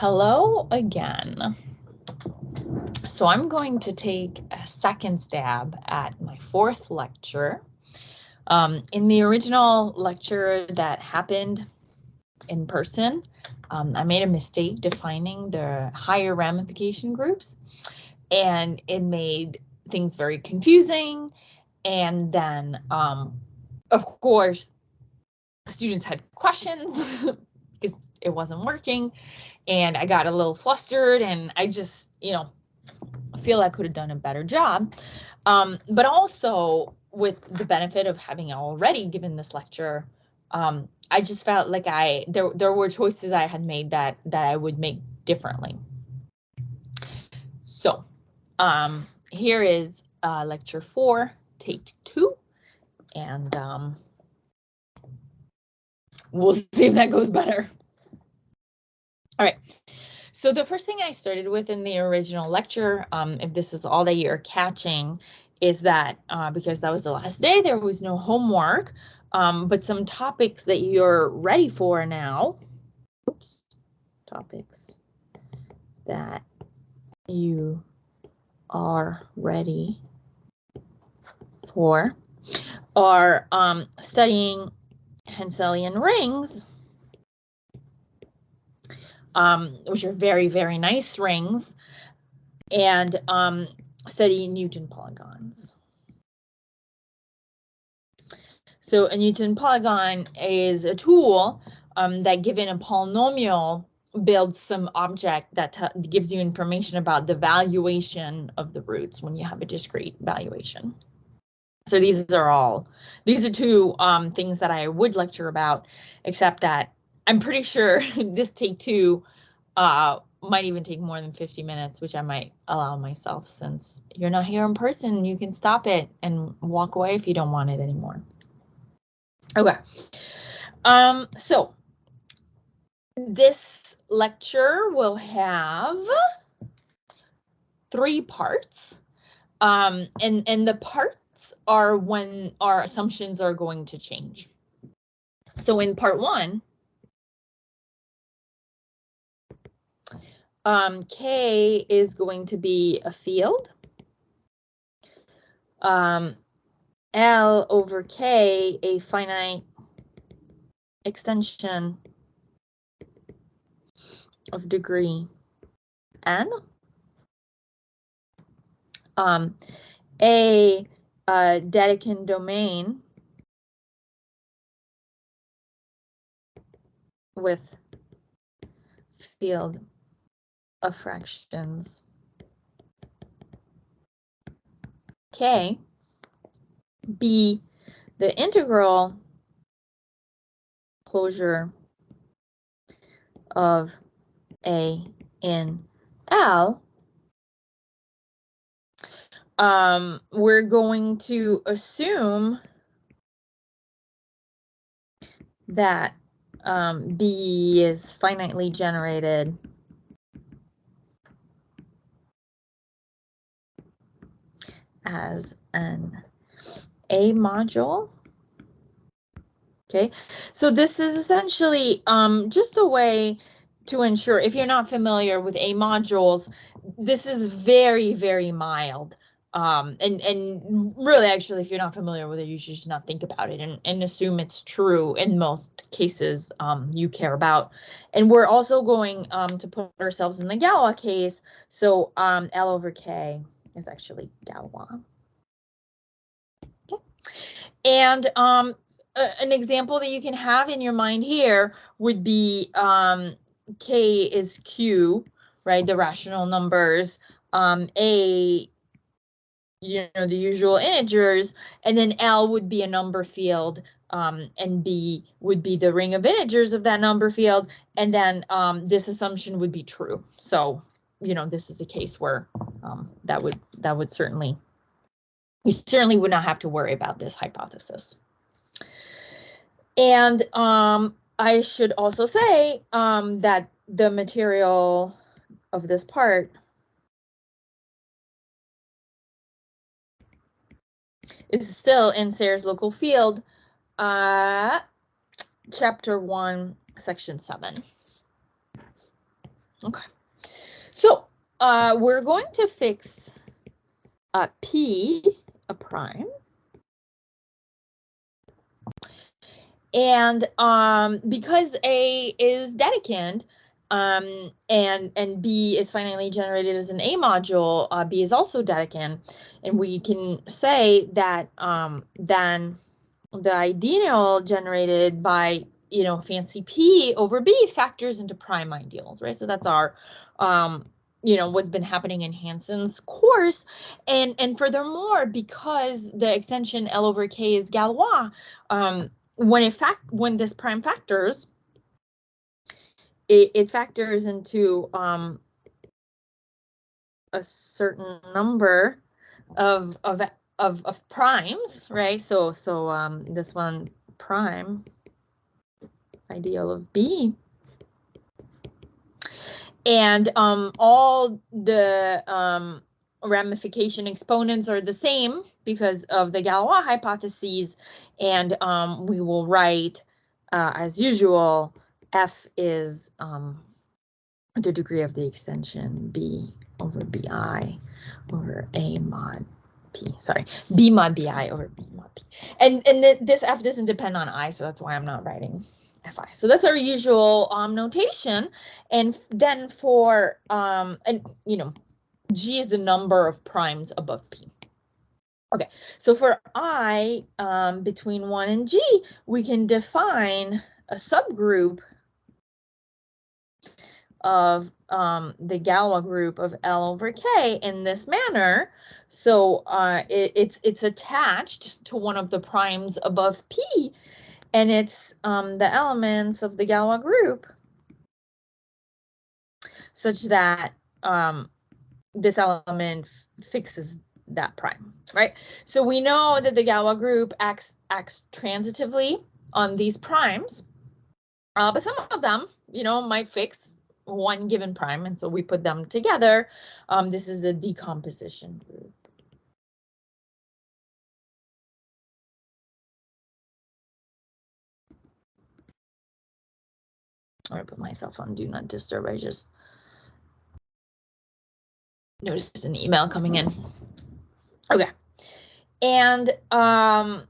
Hello again. So I'm going to take a second stab at my fourth lecture. In the original lecture that happened in person, I made a mistake defining the higher ramification groups, and it made things very confusing. And then, of course, students had questions because it wasn't working, and I got a little flustered, and I just, feel I could have done a better job. But also, with the benefit of having already given this lecture, I just felt like there were choices I had made that I would make differently. So here is lecture 4, take 2, and we'll see if that goes better. All right. So the first thing I started with in the original lecture, if this is all that you're catching, is that because that was the last day, there was no homework, but some topics that you're ready for now. Oops, topics that you are ready for are studying Henselian rings, which are very, very nice rings, and study Newton polygons. So a Newton polygon is a tool that, given a polynomial, builds some object that gives you information about the valuation of the roots when you have a discrete valuation. So these are two things that I would lecture about, except that I'm pretty sure this take 2 might even take more than 50 minutes, which I might allow myself, since you're not here in person. You can stop it and walk away if you don't want it anymore. Okay. So this lecture will have 3 parts, and the parts are when our assumptions are going to change. So in part 1, K is going to be a field. L over K, a finite extension of degree n. A Dedekind domain with field of fractions K. B, the integral closure of A in L. We're going to assume that B is finitely generated as an A module. Okay, so this is essentially just a way to ensure, if you're not familiar with A modules, this is very, very mild. And really, actually, if you're not familiar with it, you should just not think about it and assume it's true in most cases you care about. And we're also going to put ourselves in the Galois case. So L over K is actually Galois. Okay. And an example that you can have in your mind here would be K is Q, right? The rational numbers. A, the usual integers, and then L would be a number field, and B would be the ring of integers of that number field, and then this assumption would be true. So, this is a case where that would certainly, we certainly would not have to worry about this hypothesis. And I should also say that the material of this part is still in Sayre's local field, chapter 1, section 7. Okay. So we're going to fix P a prime. And because A is dedekind, and B is finally generated as an A module, B is also dedekind, and we can say that then the ideal generated by, you know, fancy P over B factors into prime ideals, right? So that's our you know, what's been happening in Hansen's course. And furthermore, because the extension L over K is Galois, when this prime factors, it factors into a certain number of primes, right? So this one prime ideal of B, and all the ramification exponents are the same because of the Galois hypotheses, and we will write as usual, F is the degree of the extension B over BI over A mod P, sorry, B mod BI over B mod P. And this F doesn't depend on I, so that's why I'm not writing Fi. So that's our usual notation. And then for, and you know, G is the number of primes above P. Okay, so for I between 1 and G, we can define a subgroup of the Galois group of L over K in this manner. So it's attached to one of the primes above P, and it's the elements of the Galois group such that this element fixes that prime, right? So we know that the Galois group acts transitively on these primes, but some of them, you know, might fix one given prime, and so we put them together. This is the decomposition group. I put myself on do not disturb. I just noticed an email coming in. Okay, and a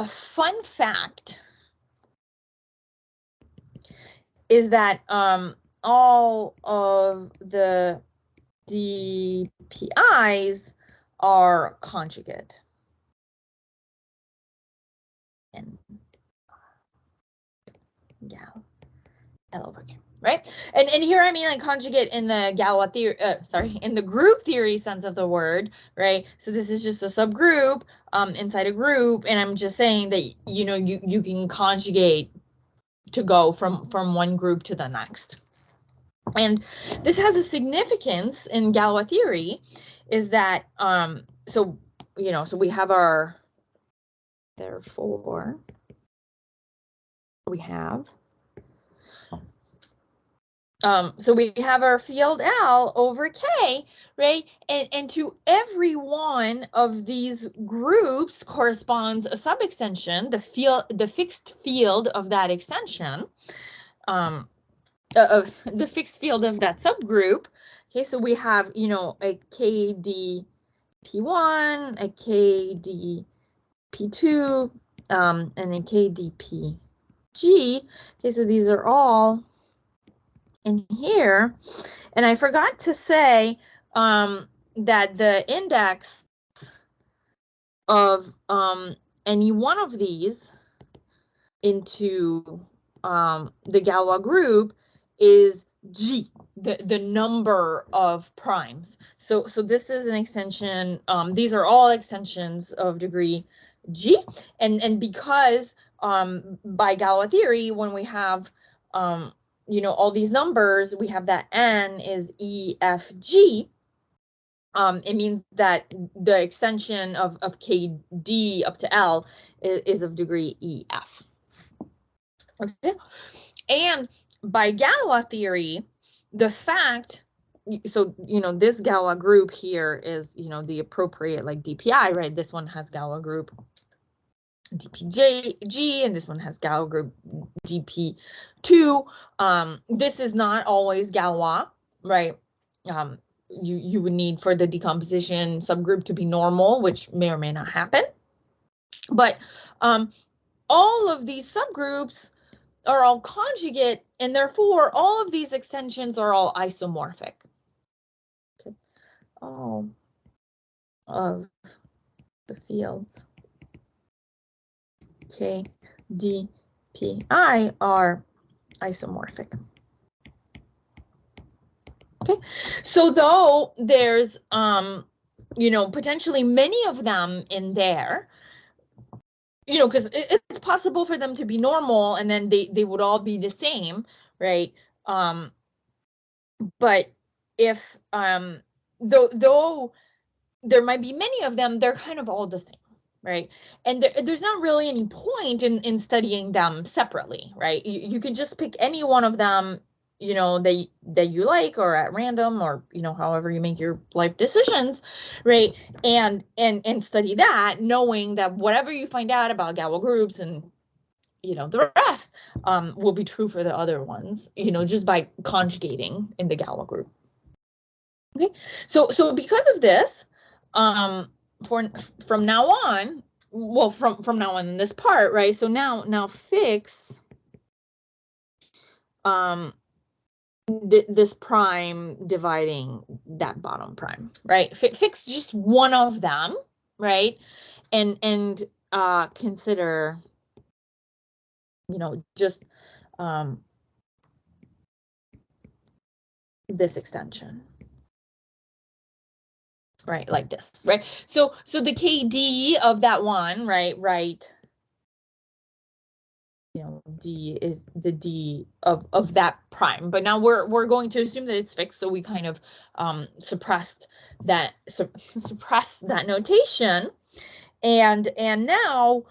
fun fact is that all of the DPIs are conjugate. And gal L over K, right? And here I mean like conjugate in the Galois theory, in the group theory sense of the word, right? So this is just a subgroup inside a group, and I'm just saying that, you know, you can conjugate to go from one group to the next. And this has a significance in Galois theory, is that so, you know, so we have our, therefore we have so we have our field L over K, right? And to every one of these groups corresponds a subextension, the fixed field of that extension, of the fixed field of that subgroup. Okay, so we have, you know, a KDP1, a KDP2, and a KDPG. Okay, so these are all in here, and I forgot to say that the index of any one of these into the Galois group is G, the number of primes. So this is an extension. These are all extensions of degree G, and because by Galois theory, when we have you know, all these numbers, we have that N is E, F, G. It means that the extension of KD up to L is of degree EF. Okay, and by Galois theory, the fact, so, you know, this Galois group here is, you know, the appropriate like DPI, right? This one has Galois group DPG, and this one has Galois group GP2. This is not always Galois, right? You would need for the decomposition subgroup to be normal, which may or may not happen. But all of these subgroups are all conjugate, and therefore all of these extensions are all isomorphic. Okay. All of the fields K, D, P, I are isomorphic. Okay, so though there's potentially many of them in there, because it's possible for them to be normal and then they would all be the same, right? But if though there might be many of them, they're kind of all the same, right? And there's not really any point in studying them separately, right? You can just pick any one of them, that you like, or at random, or however you make your life decisions, right? And study that, knowing that whatever you find out about Galois groups and the rest will be true for the other ones, just by conjugating in the Galois group. Okay, so because of this, from now on, well, from now on in this part, right? So now fix this prime dividing that bottom prime, right? Fix just one of them, right? And consider, just this extension. Right, like this, right? So the KD of that one, right? D is the D of that prime, but now we're going to assume that it's fixed, so we kind of suppress that notation, and now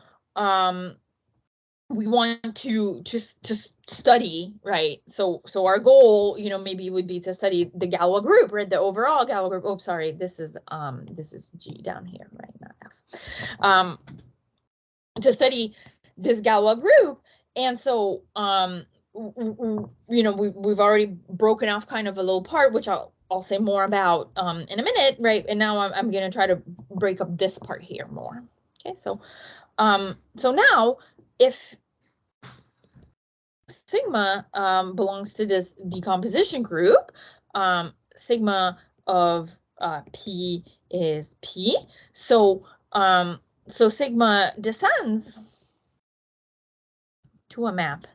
we want to study, right? So our goal, maybe would be to study the Galois group, right? The overall Galois group. Oh, sorry, this is G down here, right? Not F. To study this Galois group, and so we've already broken off kind of a little part, which I'll say more about in a minute, right? And now I'm going to try to break up this part here more. Okay, so now if sigma belongs to this decomposition group, sigma of P is P. So sigma descends to a map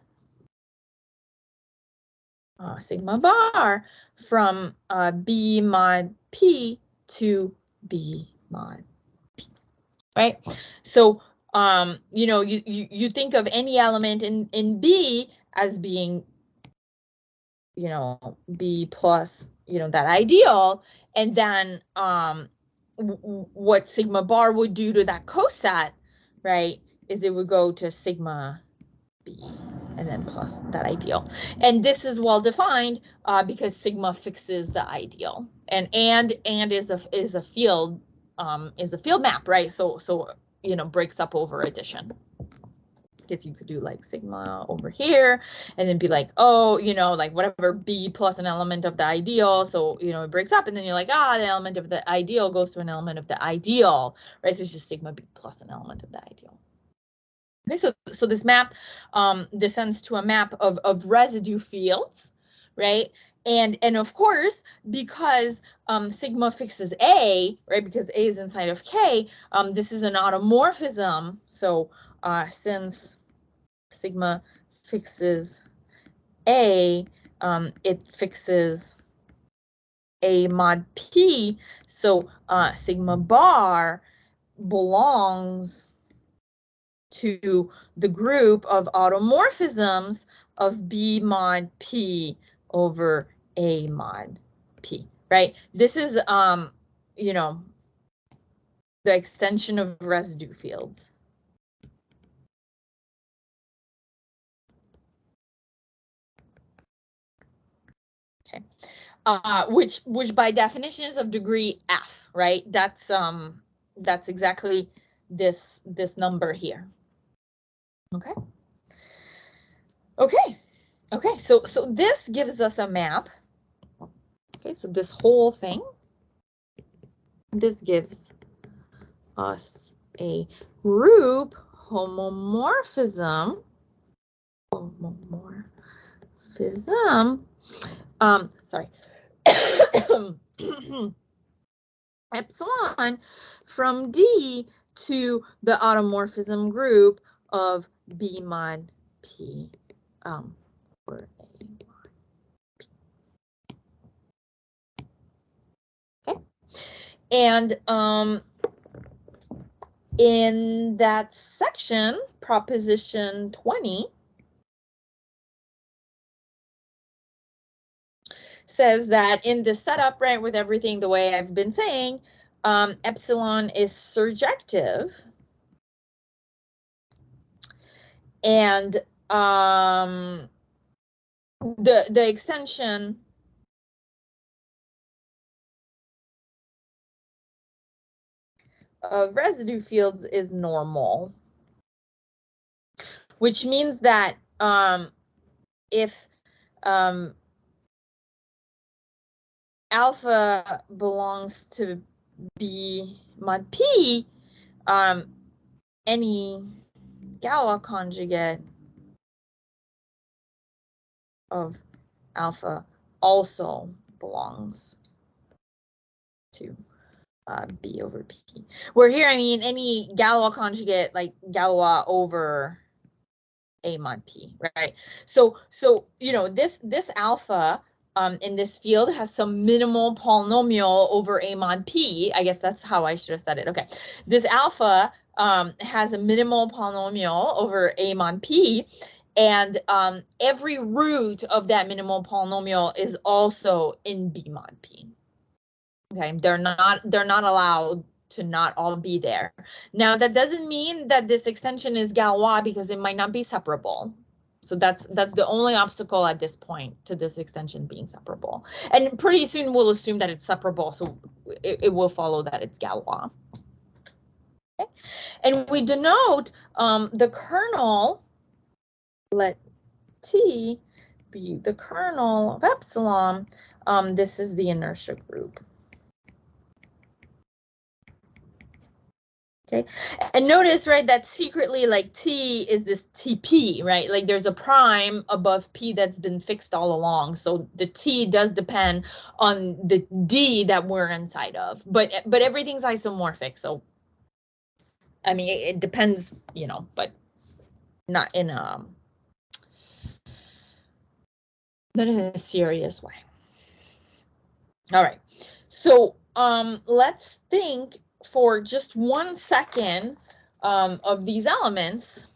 sigma bar from B mod P to B mod P, right? So you think of any element in B as being B plus that ideal, and then what sigma bar would do to that coset, right, is it would go to sigma B and then plus that ideal. And this is well defined because sigma fixes the ideal, and is a field map, right? So breaks up over addition. Because you could do like sigma over here and then be like, oh, like whatever B plus an element of the ideal. So, it breaks up, and then you're like, the element of the ideal goes to an element of the ideal, right? So it's just sigma B plus an element of the ideal. Okay, so this map descends to a map of residue fields, right? And of course, because sigma fixes A, right? Because A is inside of K, this is an automorphism. So since sigma fixes A, it fixes A mod P. So sigma bar belongs to the group of automorphisms of B mod P over A mod P, right? This is, the extension of residue fields. Okay, which by definition is of degree F, right? That's exactly this number here. Okay. Okay. Okay. So this gives us a map. Okay. So this whole thing, this gives us a group homomorphism. Sorry. Epsilon from D to the automorphism group of B mod P or A mod P. Okay. And in that section, proposition 20 says that in the setup, right, with everything the way I've been saying, epsilon is surjective. And the extension of residue fields is normal, which means that if alpha belongs to B mod P, any Galois conjugate of alpha also belongs to B over P. Where here, I mean, any Galois conjugate, like Galois over A mod P, right? So you know, this alpha in this field has some minimal polynomial over A mod P. I guess that's how I should have said it. Okay, this alpha has a minimal polynomial over A mod P, and every root of that minimal polynomial is also in B mod P. Okay, they're not allowed to not all be there. Now, that doesn't mean that this extension is Galois, because it might not be separable. So that's the only obstacle at this point to this extension being separable. And pretty soon we'll assume that it's separable, so it will follow that it's Galois. Okay. And we denote the kernel, let T be the kernel of epsilon. This is the inertia group. Okay, and notice, right, that secretly, like, T is this TP, right? Like, there's a prime above P that's been fixed all along. So the T does depend on the D that we're inside of, but everything's isomorphic. So, I mean, it depends, you know, but not in a serious way. All right, so let's think for just 1 second of these elements,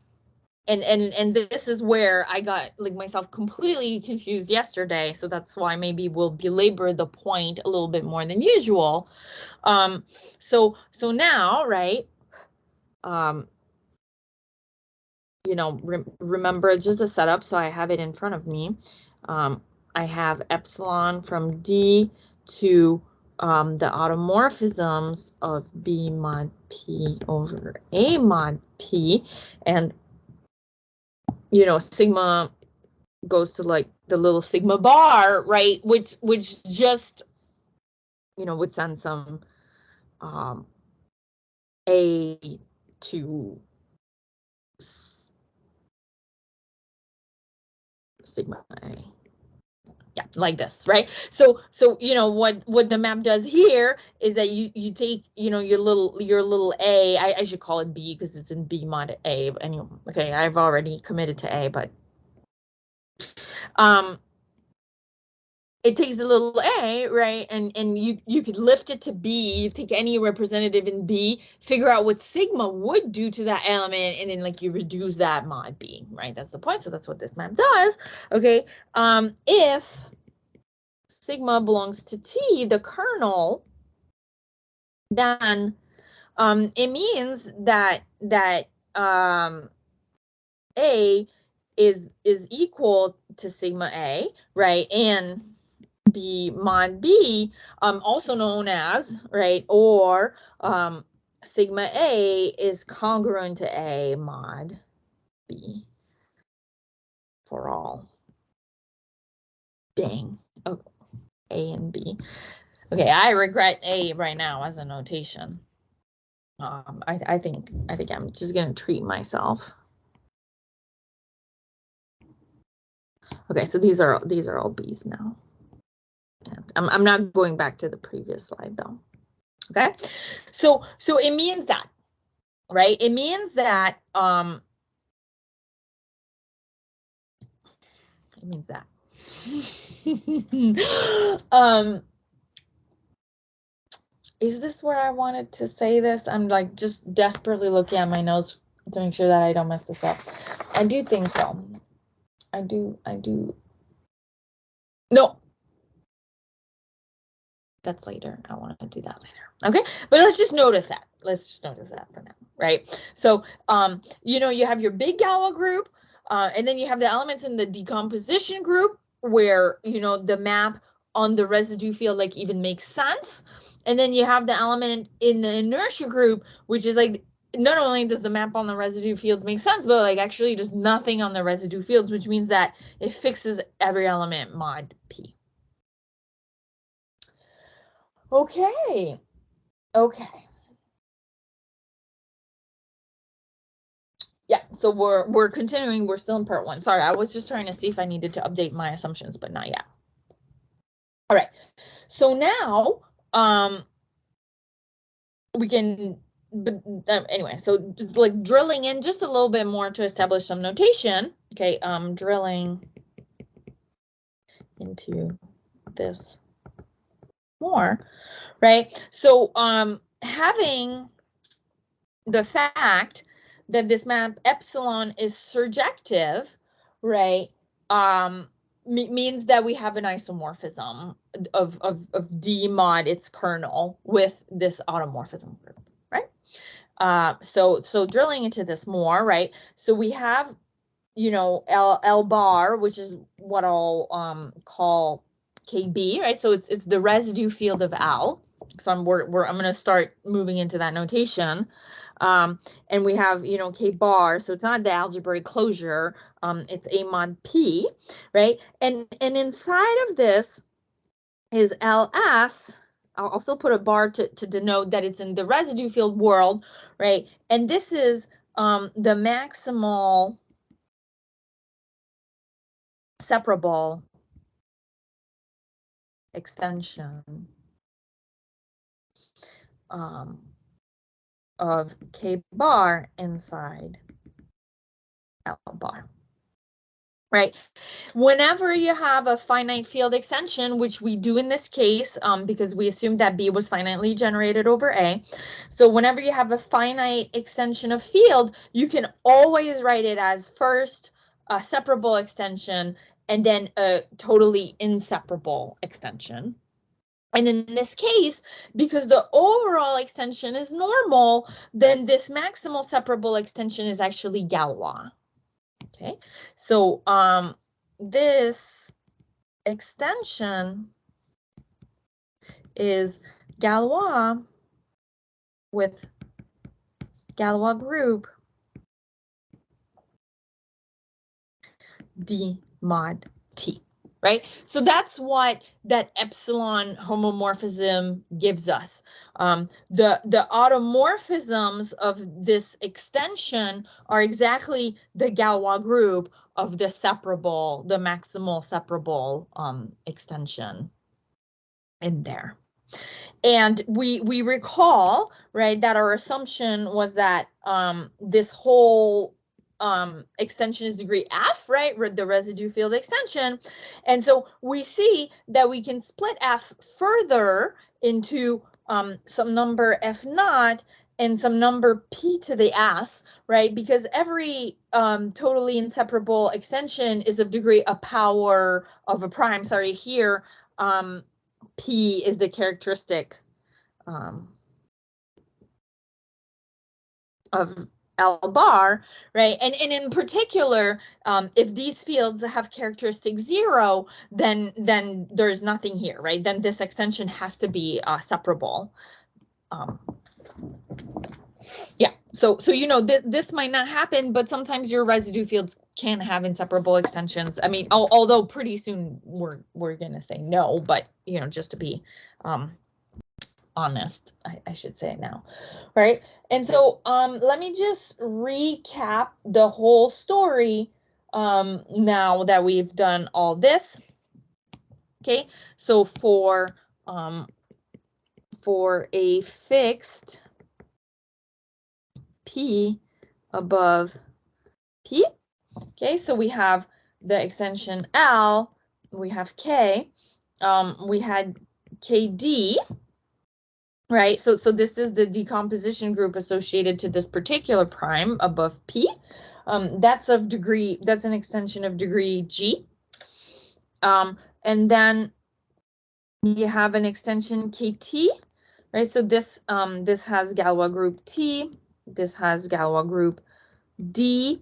and this is where I got, like, myself completely confused yesterday, so that's why maybe we'll belabor the point a little bit more than usual. So now, right, you know, remember just the setup, so I have it in front of me. I have epsilon from D to the automorphisms of B mod P over A mod P, and, you know, sigma goes to, like, the little sigma bar, right, which just, you know, would send some A to sigma A. Yeah, like this, right? So you know, what the map does here is that you take, you know, your little A, I should call it B because it's in B mod A, anyway. Okay, I've already committed to A, but it takes a little A, right? And you could lift it to B, take any representative in B, figure out what sigma would do to that element, and then, like, you reduce that mod B, right? That's the point. So that's what this map does. Okay, if sigma belongs to T, the kernel, then it means that A is equal to sigma A, right? And B mod B, also known as, right, or sigma A is congruent to A mod B for all. Dang. Oh, A and B. Okay, I regret A right now as a notation. I think I'm just gonna treat myself. Okay, so these are all B's now. And I'm not going back to the previous slide though. Okay, so it means that, right? It means that it means that is this where I wanted to say this? I'm like just desperately looking at my notes to make sure that I don't mess this up. I do think so. I do. No. That's later. I want to do that later. Okay, but let's just notice that. Let's just notice that for now, right? So, you know, you have your big Galois group, and then you have the elements in the decomposition group where, you know, the map on the residue field like even makes sense. And then you have the element in the inertia group, which is like, not only does the map on the residue fields make sense, but like actually just nothing on the residue fields, which means that it fixes every element mod P. Okay. Okay. Yeah, so we're continuing. We're still in part 1. Sorry, I was just trying to see if I needed to update my assumptions, but not yet. All right. So now we can anyway, so like drilling in just a little bit more to establish some notation. Okay, drilling into this more, right? So having the fact that this map epsilon is surjective, right, means that we have an isomorphism of D mod its kernel with this automorphism group, right? So drilling into this more, right? So we have, you know, L bar, which is what I'll call KB, right? So it's the residue field of L. So I'm going to start moving into that notation. And we have, you know, K bar, so it's not the algebraic closure, it's A mod P, right? And inside of this is LS. I'll also put a bar to denote that it's in the residue field world, right? And this is the maximal separable extension of K bar inside L bar, right? Whenever you have a finite field extension, which we do in this case, because we assumed that B was finitely generated over A. So whenever you have a finite extension of field, you can always write it as first a separable extension and then a totally inseparable extension. And in this case, because the overall extension is normal, then this maximal separable extension is actually Galois. Okay, so this extension is Galois with Galois group D mod T. Right? So that's what that epsilon homomorphism gives us. The automorphisms of this extension are exactly the Galois group of the separable, the maximal separable extension in there. And we recall, right, that our assumption was that this whole extension is degree F, right, the residue field extension. And so we see that we can split F further into some number F naught and some number P to the S, right, because every totally inseparable extension is of degree a power of a prime. Sorry, here P is the characteristic of L bar, right? And in particular, if these fields have characteristic 0, then there's nothing here, right? Then this extension has to be separable. Yeah, So you know, this might not happen, but sometimes your residue fields can have inseparable extensions. I mean, although pretty soon we're gonna say no, but you know, just to be honest, I should say now, right? And so let me just recap the whole story now that we've done all this. Okay, so for a fixed P above P, okay, so we have the extension L, we have K, we had KD, right? So this is the decomposition group associated to this particular prime above P. That's an extension of degree G. And then you have an extension KT, right? So this has Galois group T, this has Galois group D.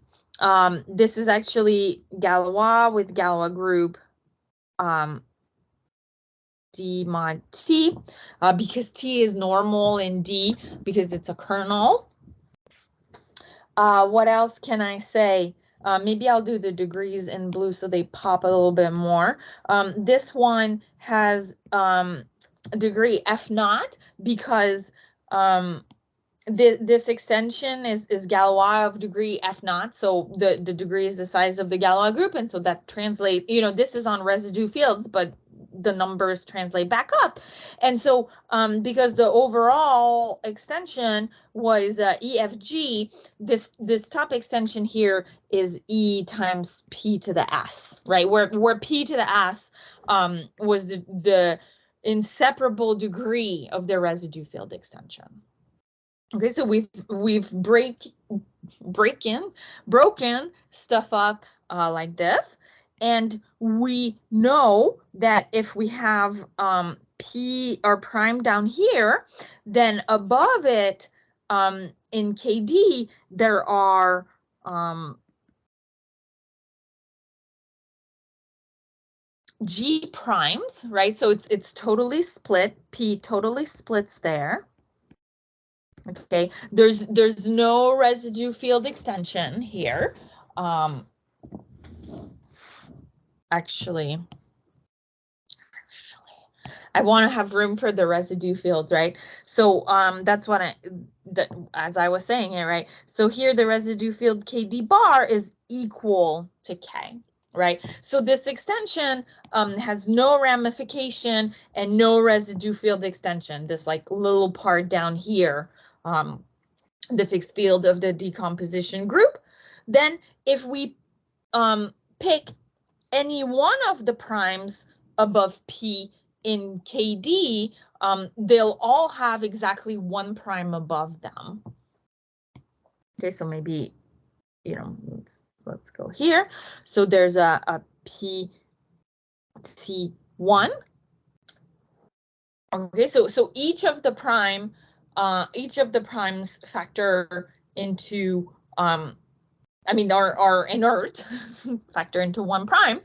This is actually Galois with Galois group D mod T, because T is normal in D because it's a kernel. What else can I say? Maybe I'll do the degrees in blue so they pop a little bit more. This one has degree F0 because this extension is Galois of degree F0, so the degree is the size of the Galois group, and so that translates, you know, this is on residue fields, but the numbers translate back up. And so because the overall extension was EFG, this top extension here is E times P to the S, right? Where P to the S was the inseparable degree of the residue field extension. Okay, so we've broken stuff up like this, and we know that if we have P or prime down here, then above it in KD there are G primes, right? So it's totally split. P totally splits there. Okay, there's no residue field extension here. Actually, I want to have room for the residue fields, right? So that's what as I was saying it, right? So here the residue field KD bar is equal to K, right? So this extension has no ramification and no residue field extension, this like little part down here. The fixed field of the decomposition group. Then if we pick any one of the primes above P in KD, they'll all have exactly one prime above them. Okay, so maybe, you know, let's go here. So there's a PT1. Okay, so each of the primes factor into are inert factor into one prime,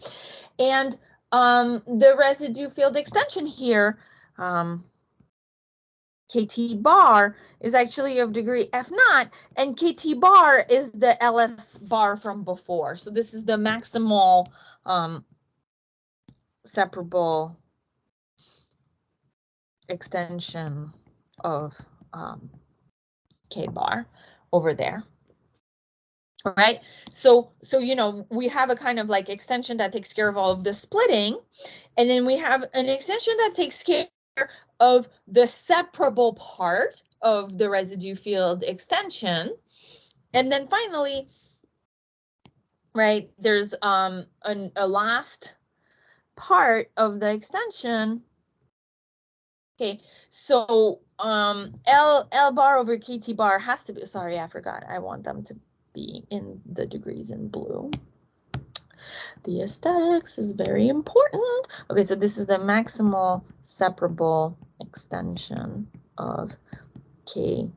and the residue field extension here, KT bar, is actually of degree F0, and KT bar is the LF bar from before. So this is the maximal separable extension of K bar over there. All right, so you know, we have a kind of like extension that takes care of all of the splitting, and then we have an extension that takes care of the separable part of the residue field extension, and then finally, right, there's a last part of the extension. Okay, so L bar over KT bar has to be, sorry, I forgot, I want them to be in the degrees in blue. The aesthetics is very important. Okay, so this is the maximal separable extension of K,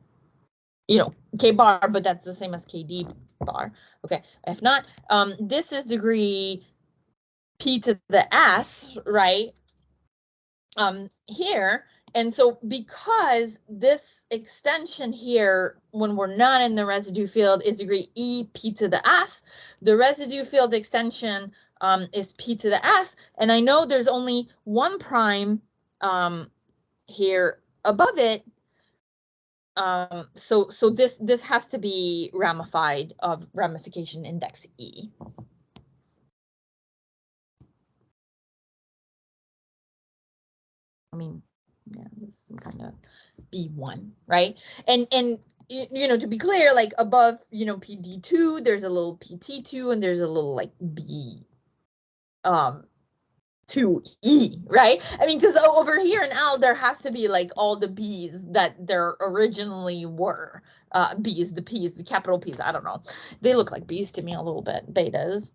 you know, K bar, but that's the same as KD bar. Okay, if not, this is degree P to the S, right? here. And so because this extension here, when we're not in the residue field, is degree E P to the S, the residue field extension is P to the S. And I know there's only one prime here above it. So this has to be ramified of ramification index E. I mean, yeah, this is some kind of B1, right? And you know, to be clear, like above, you know, PD2, there's a little PT2 and there's a little like B 2E, right? I mean, because over here in L, there has to be like all the B's that there originally were. B's, the P's, the capital P's, I don't know. They look like B's to me a little bit, betas.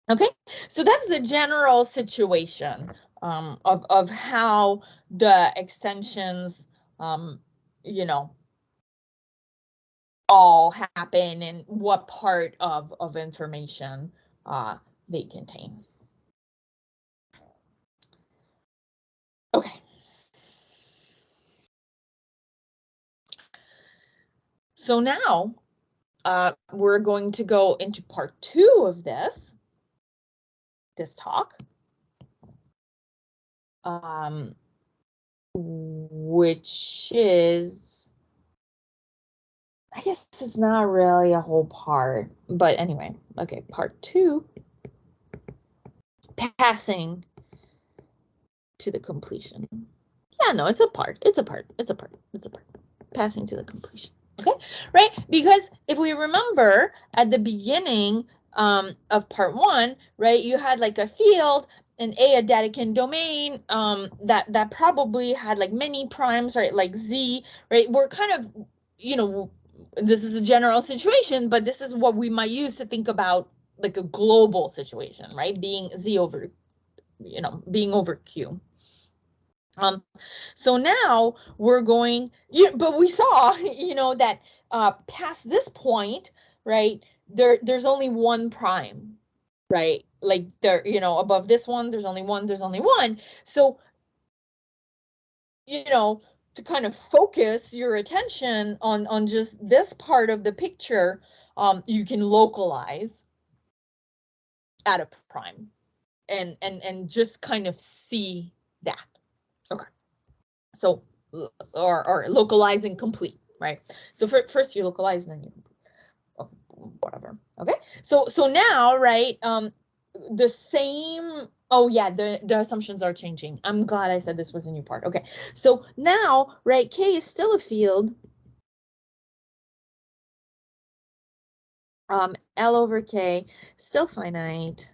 Okay, so that's the general situation of how the extensions, you know, all happen and what part of information they contain. Okay. So now we're going to go into part 2 of this talk, which is, I guess this is not really a whole part, but anyway, okay, part 2, passing to the completion. Yeah, no, it's a part, passing to the completion. Okay, right? Because if we remember at the beginning of part 1, right, you had like a field and a Dedekind domain that probably had like many primes, right, like Z, right? We're kind of, you know, this is a general situation, but this is what we might use to think about like a global situation, right? Being Z over, you know, being over Q. So now we're going, but we saw, you know, that past this point, right, there's only one prime, right? Like there, you know, above this one, there's only one. So, you know, to kind of focus your attention on just this part of the picture, you can localize at a prime and just kind of see that. Okay. So, or localize and complete, right? So first you localize and then you, whatever. Okay. So now, right, the same, oh yeah, the assumptions are changing. I'm glad I said this was a new part. Okay. So now, right, K is still a field. L over K, still finite.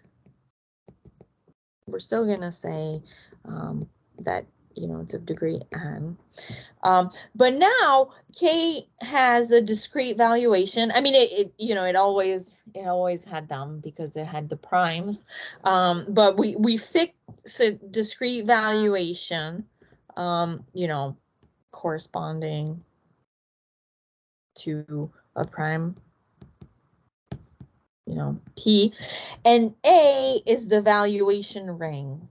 We're still gonna say that, you know, it's of degree n. But now K has a discrete valuation. I mean, it you know, it always had them because it had the primes. But we fix a discrete valuation, you know, corresponding to a prime, you know, P, and A is the valuation ring.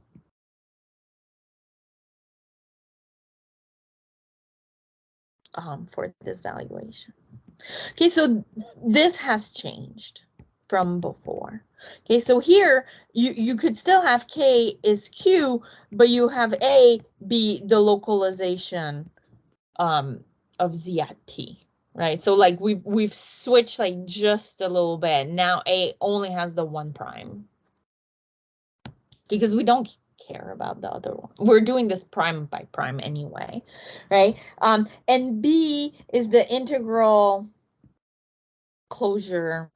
For this valuation. Okay, so this has changed from before. Okay, so here you could still have K is Q, but you have A be the localization of Z at P, right? So like we've switched like just a little bit. Now A only has the one prime because we don't care about the other one. We're doing this prime by prime anyway, right? And B is the integral closure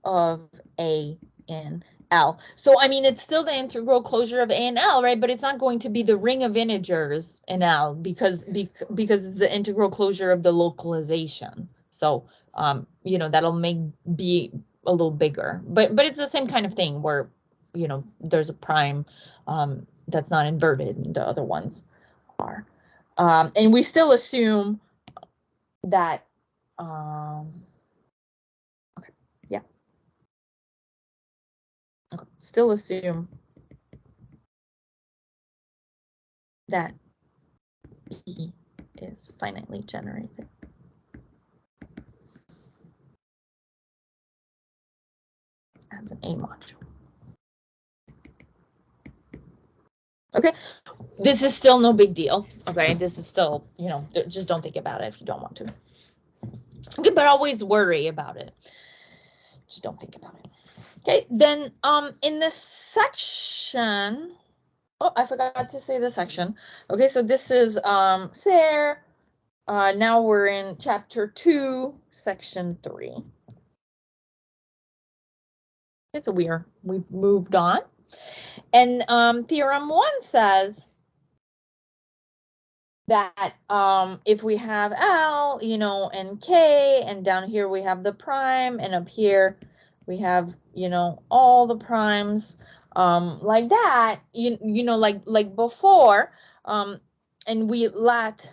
of A and L. So I mean, it's still the integral closure of A and L, right? But it's not going to be the ring of integers in L because it's the integral closure of the localization. So you know, that'll make B a little bigger, but it's the same kind of thing where, you know, there's a prime that's not inverted and the other ones are. And we still assume that okay, yeah. Okay. Still assume that E is finitely generated. As an A module. Okay, this is still no big deal. Okay, this is still, you know, just don't think about it if you don't want to. Okay, but always worry about it. Just don't think about it. Okay, then in this section, oh, I forgot to say the section. Okay, so this is Sarah. Now we're in chapter 2, section 3. Okay, so we've moved on. And theorem 1 says that if we have L, you know, and K, and down here we have the prime, and up here we have, you know, all the primes, like that, you know, like before, and we let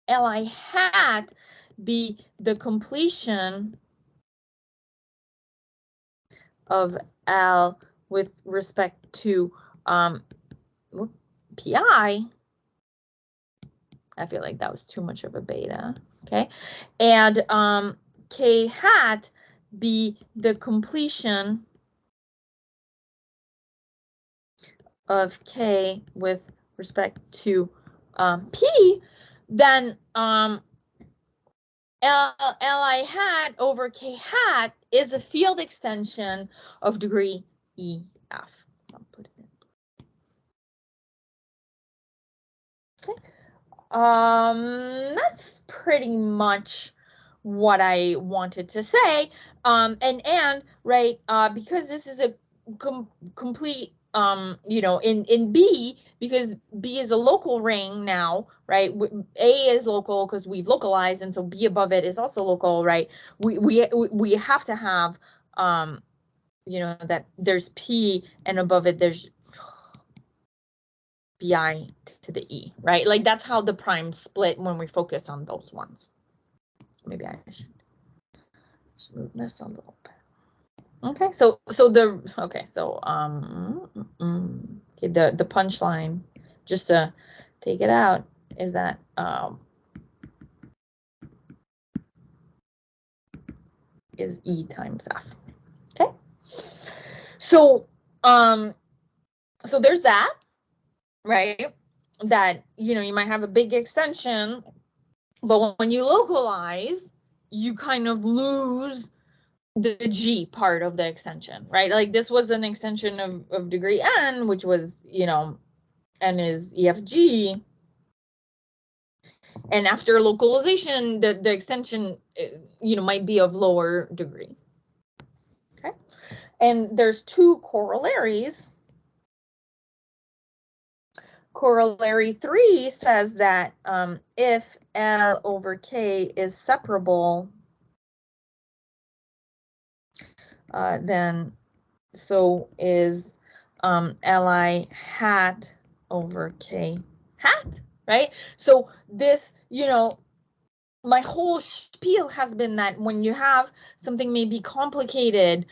Li hat be the completion of L with respect to Pi. I feel like that was too much of a beta. Okay, and K hat be the completion of K with respect to P, then Li hat over K hat is a field extension of degree EF. I'll put it in. Okay. That's pretty much what I wanted to say. And right, because this is a complete, you know, in B, because B is a local ring now, right? A is local because we've localized, and so B above it is also local, right? We have to have, you know, that there's P, and above it there's Bi to the E, right? Like that's how the primes split when we focus on those ones. Maybe I should just move this a little bit. Okay, so the punchline, just to take it out, is that is E times F. Okay, so so there's that, right? That, you know, you might have a big extension, but when you localize, you kind of lose the G part of the extension, right? Like this was an extension of degree N, which was, you know, N is EFG. And after localization, the extension, you know, might be of lower degree. Okay. And there's 2 corollaries. Corollary 3 says that if L over K is separable, then so is Li hat over K hat, right? So this, you know, my whole spiel has been that when you have something maybe complicated,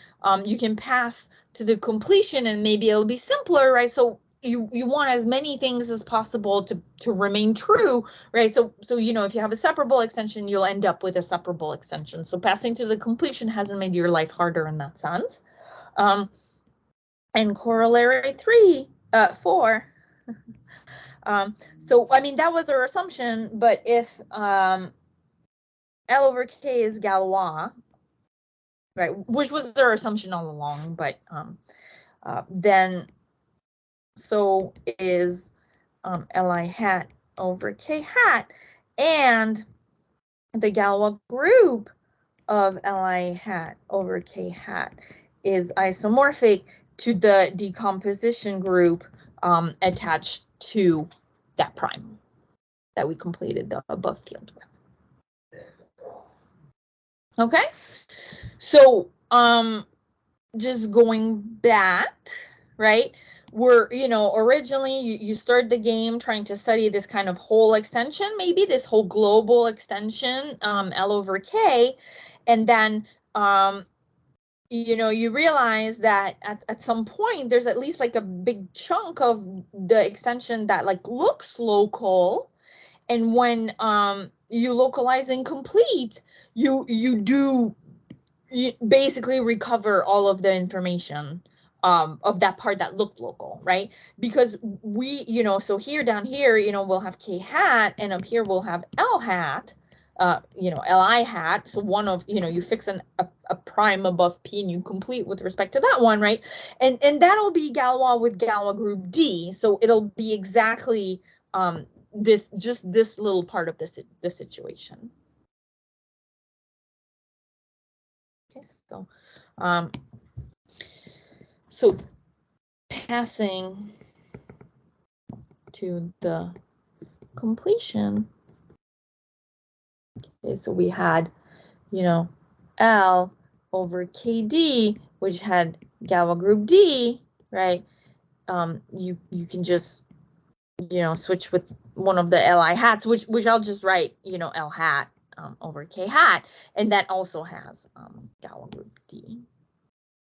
you can pass to the completion and maybe it'll be simpler, right? So you want as many things as possible to remain true, right? So you know, if you have a separable extension, you'll end up with a separable extension. So passing to the completion hasn't made your life harder in that sense. And corollary 4. So I mean that was our assumption, but if L over K is Galois, right, which was our assumption all along, but then so is Li hat over K hat, and the Galois group of Li hat over K hat is isomorphic to the decomposition group attached to that prime that we completed the above field with. Okay, so just going back, right? We're, you know, originally you start the game trying to study this kind of whole extension, maybe this whole global extension, L over K, and then you know, you realize that at some point there's at least like a big chunk of the extension that like looks local, and when you localize incomplete, you basically recover all of the information of that part that looked local, right? Because we, you know, so here down here, you know, we'll have K hat, and up here we'll have L hat, you know, Li hat. So one of, you know, you fix a prime above P and you complete with respect to that one, right? And that'll be Galois with Galois group D. So it'll be exactly just this little part of the situation. Okay, so passing to the completion. Okay, so we had, you know, L over KD, which had Galois group D, right? You can just, you know, switch with one of the Li hats, which I'll just write, you know, L hat over K hat, and that also has Galois group D.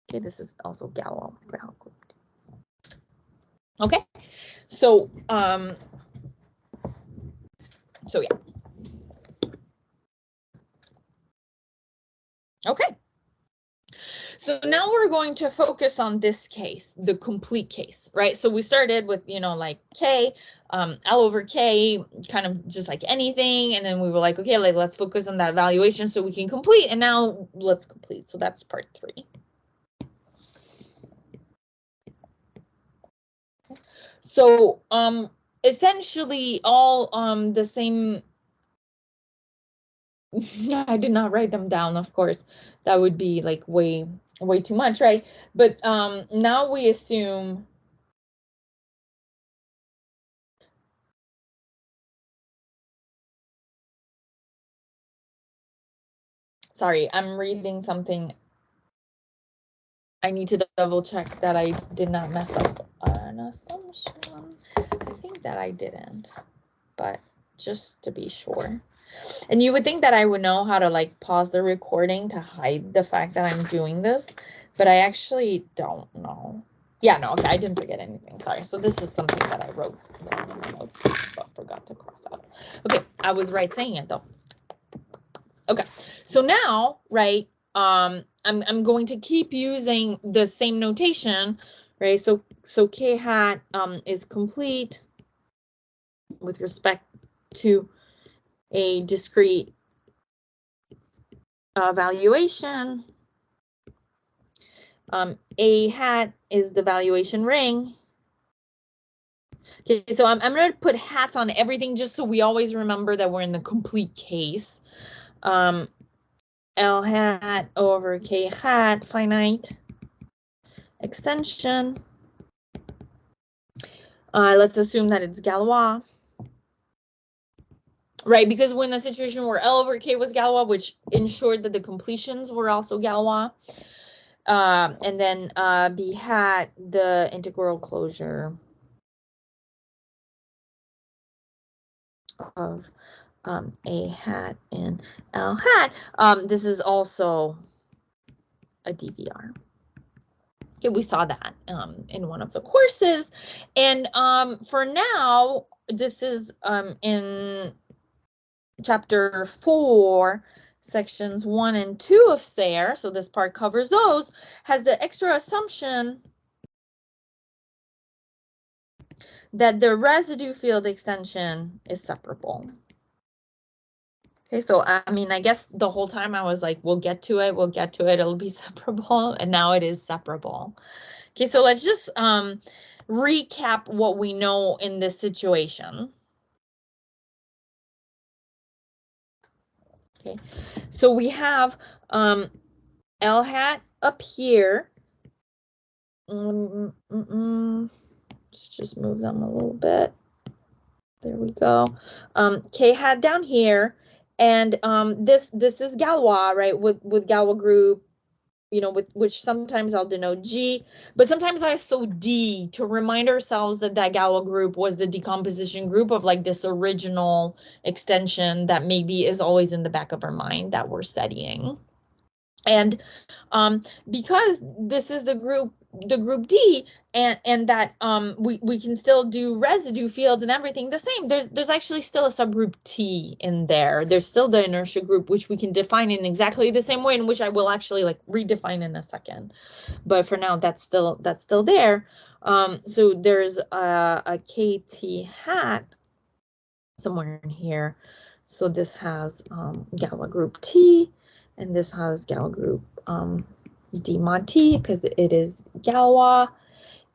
Okay, this is also Galois group D. Okay, so yeah. Okay. So now we're going to focus on this case, the complete case, right? So we started with, you know, like K, L over K, kind of just like anything. And then we were like, okay, like let's focus on that valuation so we can complete. And now let's complete. So that's part 3. So essentially all the same. I did not write them down, of course. That would be like way too much, right? But now we assume sorry, I'm reading something. I need to double check that I did not mess up an assumption. I think that I didn't, but just to be sure. And you would think that I would know how to like pause the recording to hide the fact that I'm doing this, but I actually don't know. Yeah, no, okay, I didn't forget anything. Sorry. So this is something that I wrote in my notes, but forgot to cross out. Okay, I was right saying it though. Okay, so now, right, I'm going to keep using the same notation, right? So K hat is complete with respect to a discrete valuation. A hat is the valuation ring. Okay, so I'm going to put hats on everything just so we always remember that we're in the complete case. L hat over K hat, finite extension. Let's assume that it's Galois. Right, because we're in the situation where L over K was Galois, which ensured that the completions were also Galois. And then B hat, the integral closure of A hat and L hat. This is also a DVR. Okay, we saw that in one of the courses. And for now, this is in chapter 4, sections 1 and 2 of SARE, so this part covers those, has the extra assumption that the residue field extension is separable. Okay, so I mean, I guess the whole time I was like, we'll get to it, it'll be separable, and now it is separable. Okay, so let's just recap what we know in this situation. Okay, so we have L hat up here. Let's just move them a little bit. There we go. K hat down here, and this is Galois, right? With Galois group, you know, with which sometimes I'll denote G, but sometimes I also D to remind ourselves that Galois group was the decomposition group of like this original extension that maybe is always in the back of our mind that we're studying. And because this is the group D, and that we can still do residue fields and everything the same, there's actually still a subgroup T in there. There's still the inertia group, which we can define in exactly the same way, in which I will actually like redefine in a second. But for now, that's still there. So there's a KT hat somewhere in here. So this has Galois group T, and this has Galois group D mod T, because it is Galois,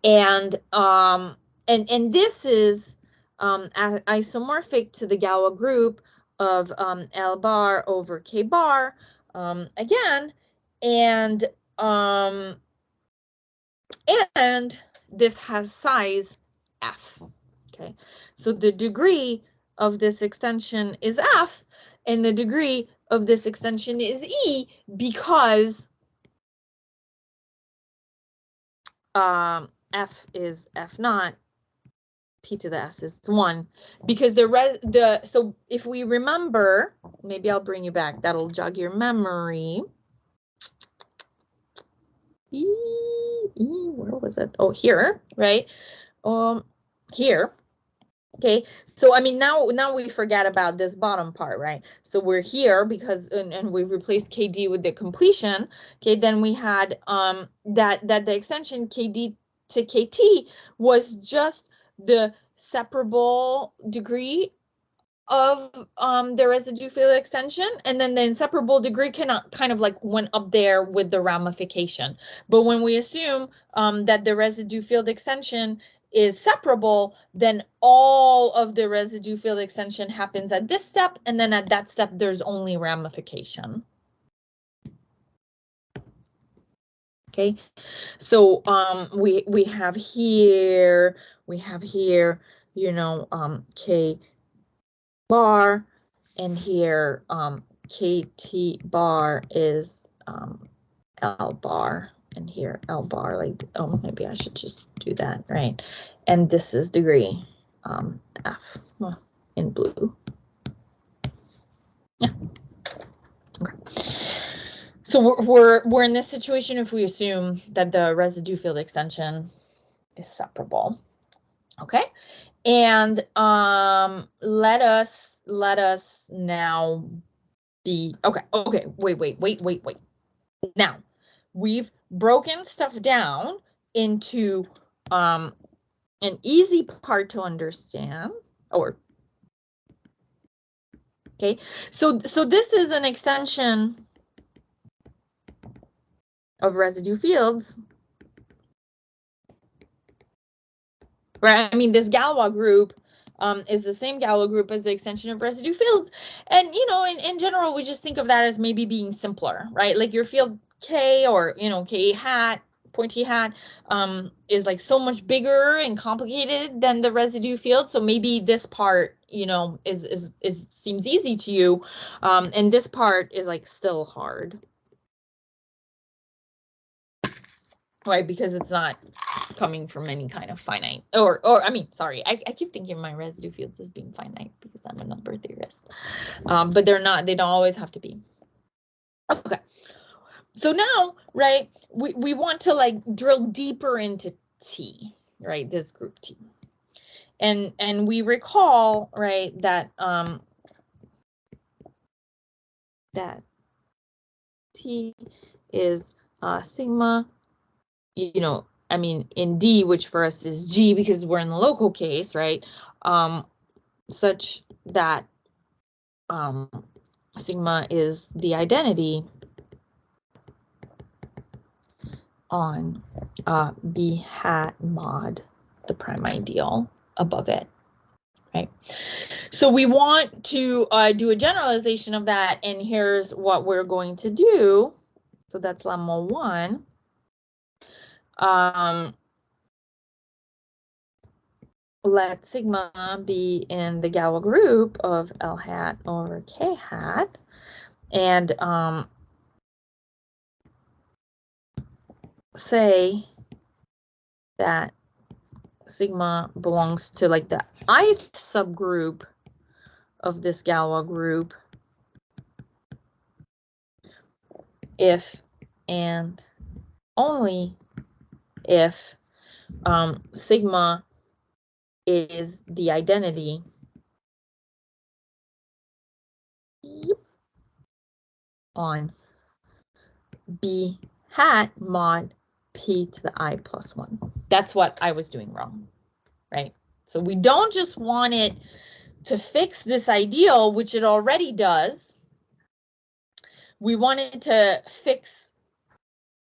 and this is isomorphic to the Galois group of L bar over K bar again, and this has size F. Okay, so the degree of this extension is F, and the degree of this extension is E, because F is F naught, P to the S is 1, because so if we remember, maybe I'll bring you back, that'll jog your memory. Where was it? Oh, here, right? Here. Okay, so I mean, now we forget about this bottom part, right? So we're here because, and we replaced KD with the completion. Okay, then we had that the extension KD to KT was just the separable degree of the residue field extension, and then the inseparable degree kind of like went up there with the ramification. But when we assume that the residue field extension is separable, then all of the residue field extension happens at this step, and then at that step there's only ramification. Okay, so we have here, you know, K bar, and here KT bar is L bar, and here L bar, like, oh, maybe I should just do that, right? And this is degree F, well, in blue. Yeah. Okay. So we're in this situation if we assume that the residue field extension is separable. Okay. And let us now be okay. Wait. Now we've broken stuff down into an easy part to understand, or okay. So this is an extension of residue fields, right? I mean, this Galois group is the same Galois group as the extension of residue fields. And, you know, in general, we just think of that as maybe being simpler, right? Like your field K, or, you know, K hat, pointy hat, is like so much bigger and complicated than the residue field. So maybe this part, you know, seems easy to you. And this part is like still hard. Right, because it's not coming from any kind of finite, or I mean, sorry, I keep thinking of my residue fields as being finite because I'm a number theorist, but they're not. They don't always have to be. Okay, so now, right, we want to like drill deeper into T, right, this group T, and we recall, right, that that T is sigma, you know, I mean, in D, which for us is G because we're in the local case, right? Such that sigma is the identity on B hat mod the prime ideal above it, right? So we want to do a generalization of that, and here's what we're going to do. So that's lemma 1. Let sigma be in the Galois group of L hat over K hat, and say that sigma belongs to like the ith subgroup of this Galois group if and only if sigma is the identity on B hat mod P to the I plus 1. That's what I was doing wrong, right? So we don't just want it to fix this ideal, which it already does. We want it to fix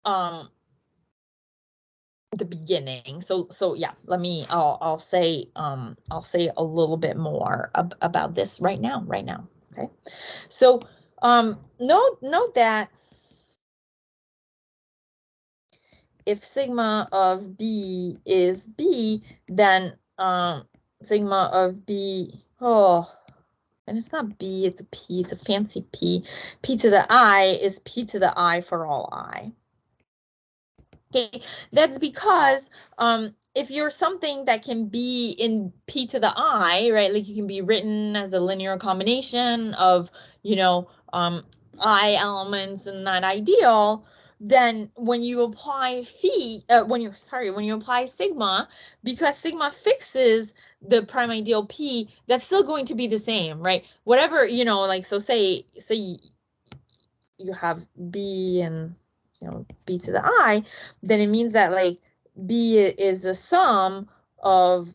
the beginning. So yeah, I'll say a little bit more about this right now. Okay. So note that if sigma of B is B, then sigma of B, and it's not B, it's a P, it's a fancy P. P to the I is P to the I for all I. Okay, that's because if you're something that can be in P to the I, right, like you can be written as a linear combination of, you know, I elements in that ideal, then when you apply when you apply sigma, because sigma fixes the prime ideal P, that's still going to be the same, right? Whatever, you know, like, so say you have B and, you know, B to the I, then it means that, like, B is a sum of,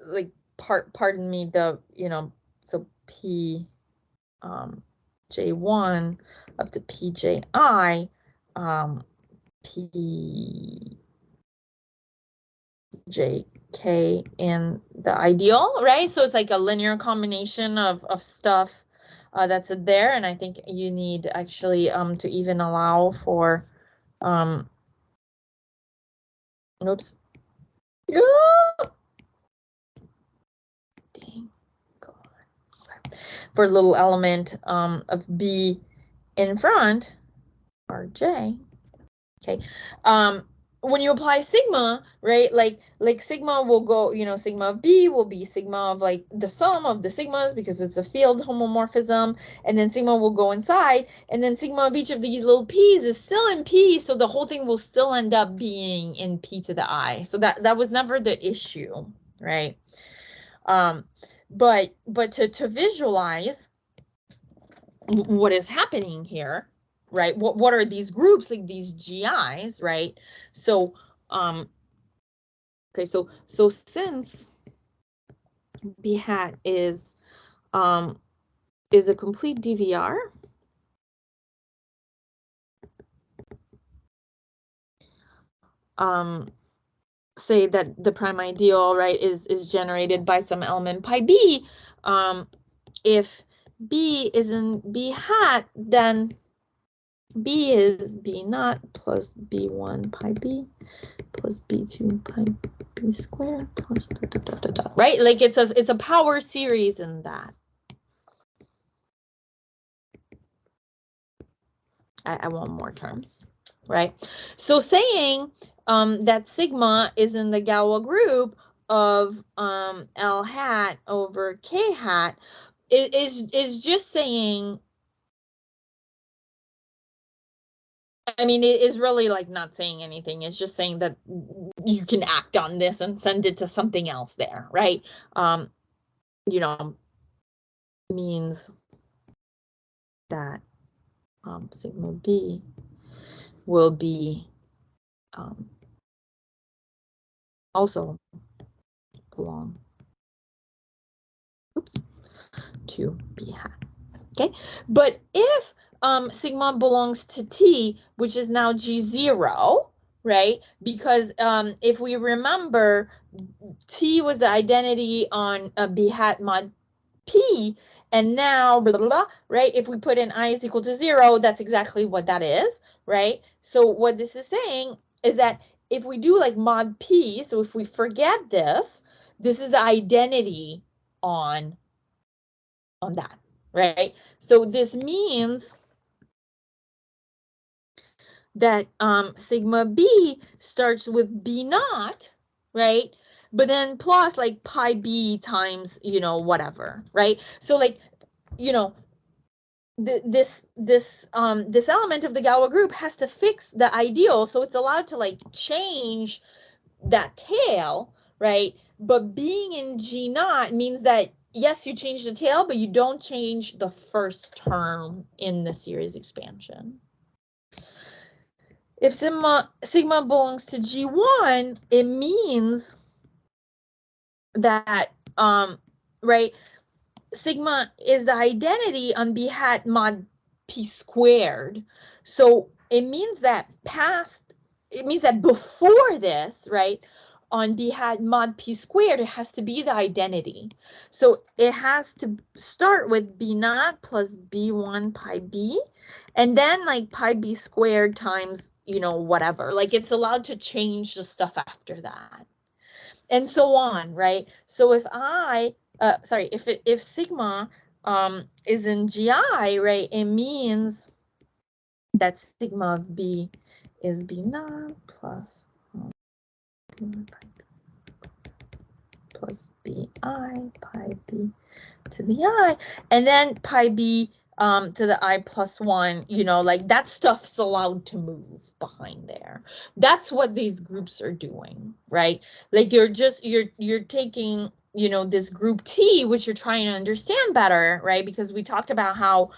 like, pardon me, the, you know, so P J1 up to PJI, PJK in the ideal, right? So it's like a linear combination of stuff that's there, and I think you need actually to even allow for oops. Dang God. Okay. For a little element of B in front, or J. Okay. When you apply sigma, right, like sigma will go, you know, sigma of B will be sigma of, like, the sum of the sigmas, because it's a field homomorphism, and then sigma will go inside, and then sigma of each of these little p's is still in P, so the whole thing will still end up being in P to the I. So that was never the issue, right? But to visualize what is happening here, right? What are these groups, like these GIs, right? So, okay, so since B hat is a complete DVR, say that the prime ideal, right, is generated by some element pi B, if B is in B hat, then B is B naught plus B1 pi B plus B2 pi B squared plus right? Like it's a power series in that. I want more terms, right? So saying that sigma is in the Galois group of L hat over K hat is just saying, I mean, it is really, like, not saying anything. It's just saying that you can act on this and send it to something else there, right? You know, means that sigma B will be also belong, to B hat. Okay, but if sigma belongs to T, which is now G0, right? Because if we remember, T was the identity on B hat mod P, and now blah, blah, blah, right? If we put in I is equal to 0, that's exactly what that is, right? So what this is saying is that if we do, like, mod P, so if we forget this is the identity on that, right? So this means that sigma B starts with B naught, right? But then plus, like, pi B times, you know, whatever, right? So, like, you know, this element of the Galois group has to fix the ideal, so it's allowed to like change that tail, right? But being in G naught means that yes, you change the tail, but you don't change the first term in the series expansion. If sigma belongs to G1, it means that right, sigma is the identity on B hat mod P squared. So it means that before this, right, on B hat mod P squared, it has to be the identity. So it has to start with B naught plus B1 pi B, and then like pi B squared times, you know, whatever. Like it's allowed to change the stuff after that. And so on, right? So if if sigma is in GI, right, it means that sigma of B is B naught plus BI pi B to the I, and then pi B to the I plus 1, you know, like that stuff's allowed to move behind there. That's what these groups are doing, right? Like you're taking, you know, this group T, which you're trying to understand better, right? Because we talked about how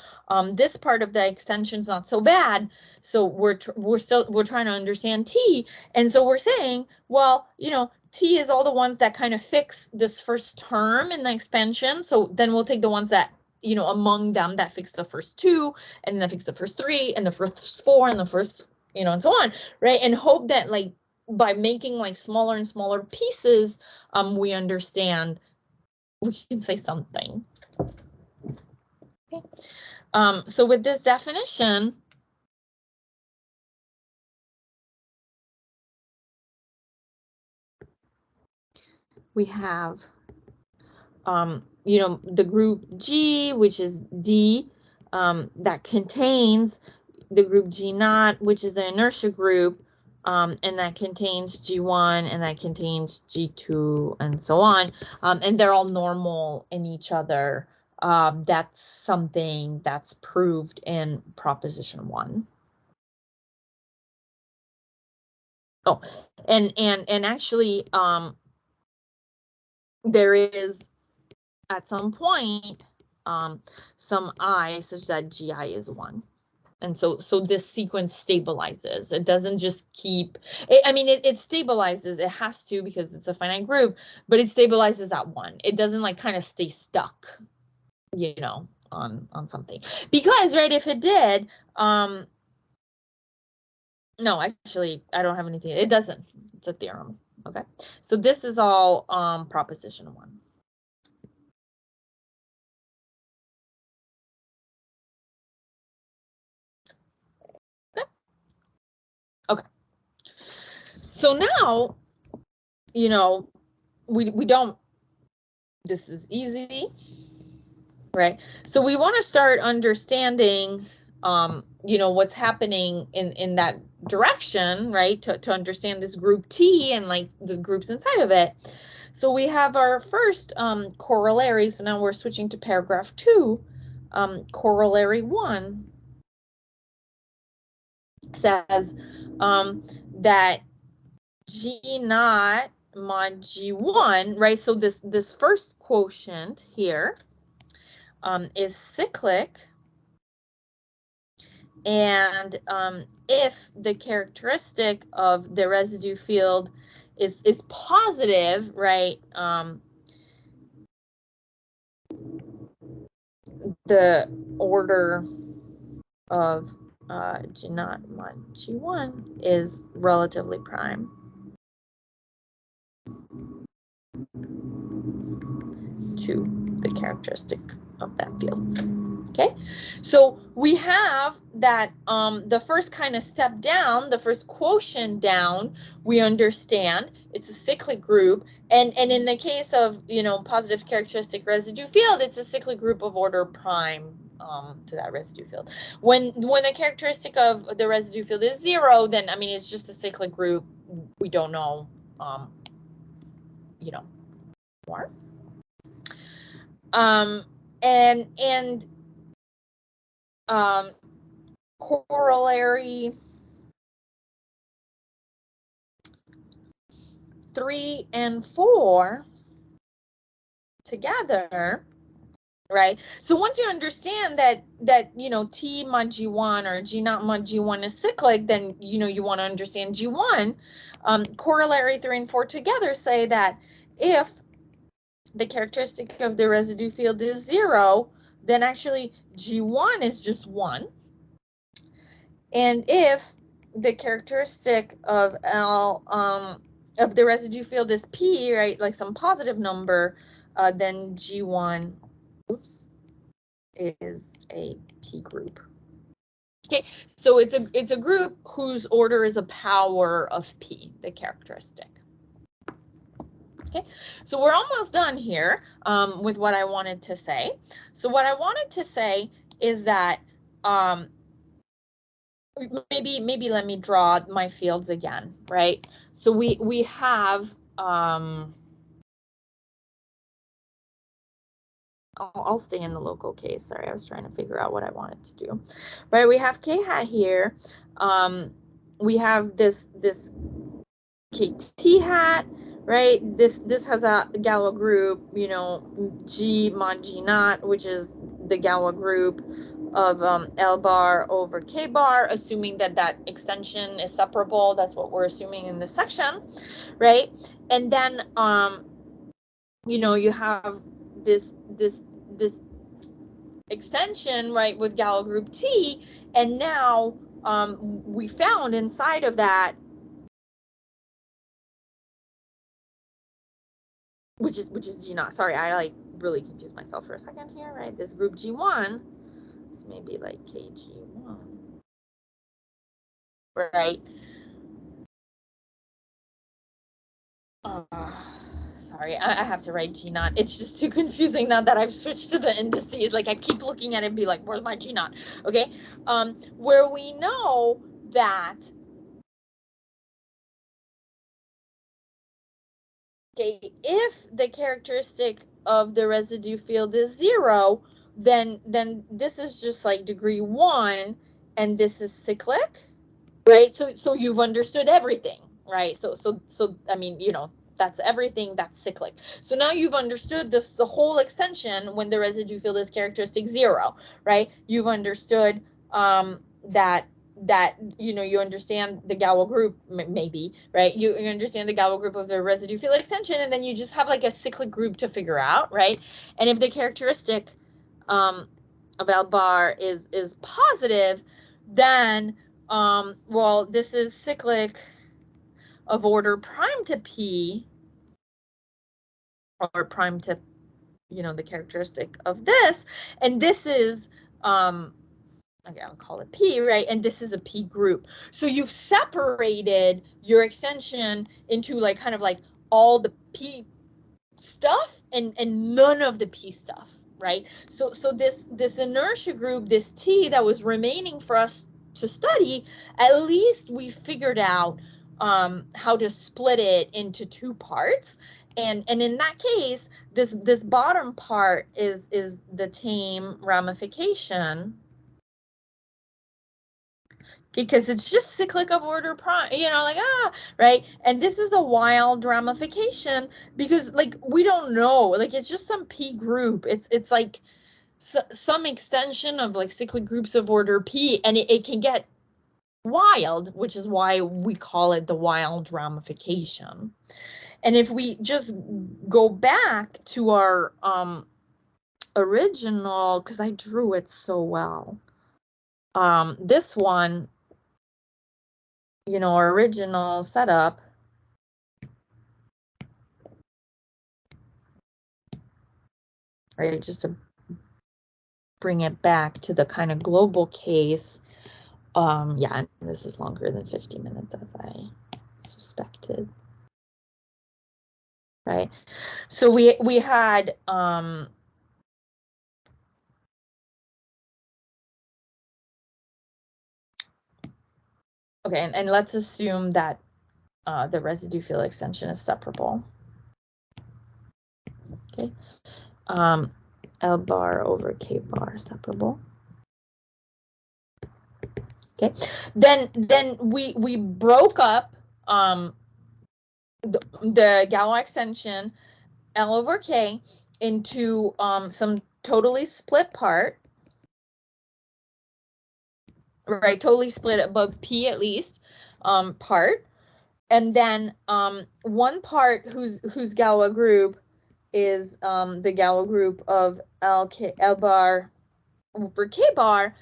this part of the extension's not so bad. So we're trying to understand T. And so we're saying, well, you know, T is all the ones that kind of fix this first term in the expansion. So then we'll take the ones that, you know, among them that fix the first two, and then that fix the first three, and the first four, and the first, you know, and so on, right? And hope that like by making like smaller and smaller pieces, we understand, we can say something. Okay. So with this definition, we have you know, the group G, which is D, that contains the group G naught, which is the inertia group, and that contains G1, and that contains G2, and so on. And they're all normal in each other. That's something that's proved in proposition 1. Oh, and actually, there is at some point some I such that GI is 1. And so this sequence stabilizes. It doesn't just keep, I mean, it stabilizes. It has to because it's a finite group, but it stabilizes at 1. It doesn't like kind of stay stuck, you know, on something. Because, right, if it did, no, actually, I don't have anything. It doesn't. It's a theorem. Okay. So this is all proposition 1. Okay. So now, you know, we don't, this is easy, right? So we want to start understanding, you know, what's happening in that direction, right? To understand this group T and like the groups inside of it. So we have our first corollary. So now we're switching to paragraph 2. Corollary 1 says that G naught mod G1, right? So this first quotient here is cyclic, and if the characteristic of the residue field is positive, right? The order of G naught mod G1 is relatively prime to the characteristic of that field. Okay, so we have that the first kind of step down, the first quotient down, we understand it's a cyclic group, and in the case of, you know, positive characteristic residue field, it's a cyclic group of order prime to that residue field. When the characteristic of the residue field is 0, then I mean it's just a cyclic group. We don't know, you know, more. And corollary 3 and 4 together, right? So once you understand that T mod G1 or G naught mod G1 is cyclic, then you want to understand G1. Corollary 3 and 4 together say that if the characteristic of the residue field is 0, then actually G1 is just 1. And if the characteristic of of the residue field is P, right, like some positive number, then G1, is a P group. Okay, so it's a group whose order is a power of P, the characteristic. Okay, so we're almost done here with what I wanted to say. So what I wanted to say is that maybe let me draw my fields again, right? So we have I'll stay in the local case. Sorry, I was trying to figure out what I wanted to do. Right, we have K hat here. We have this KT hat, right? This has a Galois group, G mod G naught, which is the Galois group of L bar over K bar, assuming that extension is separable. That's what we're assuming in this section, right? And then you have this extension, right, with Galois group T, and now we found inside of that, which is G naught. Sorry, I like really confused myself for a second here, right? This group G1, this may be like KG1, right? Sorry, I have to write G naught. It's just too confusing now that I've switched to the indices. Like I keep looking at it and be like, where's my G naught? Okay, where we know that, okay, if the characteristic of the residue field is 0, then this is just like degree 1, and this is cyclic, right? So you've understood everything, right? So I mean, that's everything that's cyclic. So now you've understood the whole extension when the residue field is characteristic 0, right? You've understood that you understand the Galois group, maybe, right? You understand the Galois group of the residue field extension, and then you just have like a cyclic group to figure out, right? And if the characteristic of L bar is positive, then well, this is cyclic of order prime to P, or prime to the characteristic of this, and this is okay, I'll call it P, right? And this is a P group. So you've separated your extension into like kind of like all the P stuff and none of the P stuff, right? So this inertia group, this T that was remaining for us to study, at least we figured out how to split it into 2 parts. And in that case, this bottom part is the tame ramification, because it's just cyclic of order prime, right? And this is a wild ramification because like we don't know, like it's just some P group. It's like some extension of like cyclic groups of order P, and it can get wild, which is why we call it the wild ramification. And if we just go back to our original, because I drew it so well, this one, our original setup, right, just to bring it back to the kind of global case. Yeah, this is longer than 50 minutes as I suspected. Right, so we had okay, and let's assume that the residue field extension is separable. Okay, L bar over K bar separable. Okay, then we broke up the Galois extension L over K into some totally split part, right? Totally split above P at least part, and then one part whose Galois group is the Galois group of L bar over K bar.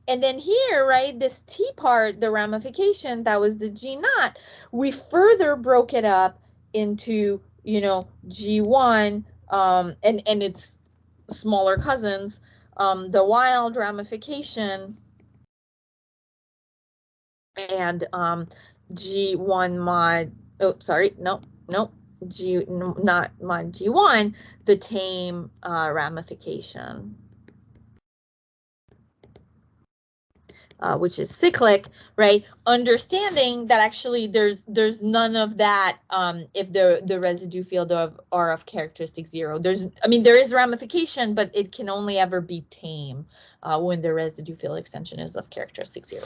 And then here, right, this T part, the ramification, that was the G naught, we further broke it up into, you know, G1 and its smaller cousins, the wild ramification and G1 mod, oh, sorry, no, not mod G1, the tame ramification. Which is cyclic, right? Understanding that actually there's none of that if the residue field are of characteristic 0. There is ramification, but it can only ever be tame when the residue field extension is of characteristic 0.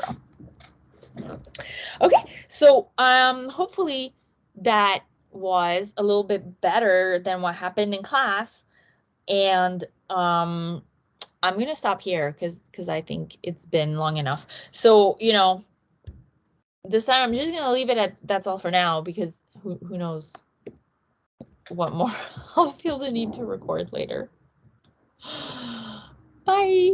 Okay, so hopefully that was a little bit better than what happened in class, and I'm going to stop here because I think it's been long enough. So, you know, this time I'm just going to leave it at that's all for now, because who knows what more I'll feel the need to record later. Bye.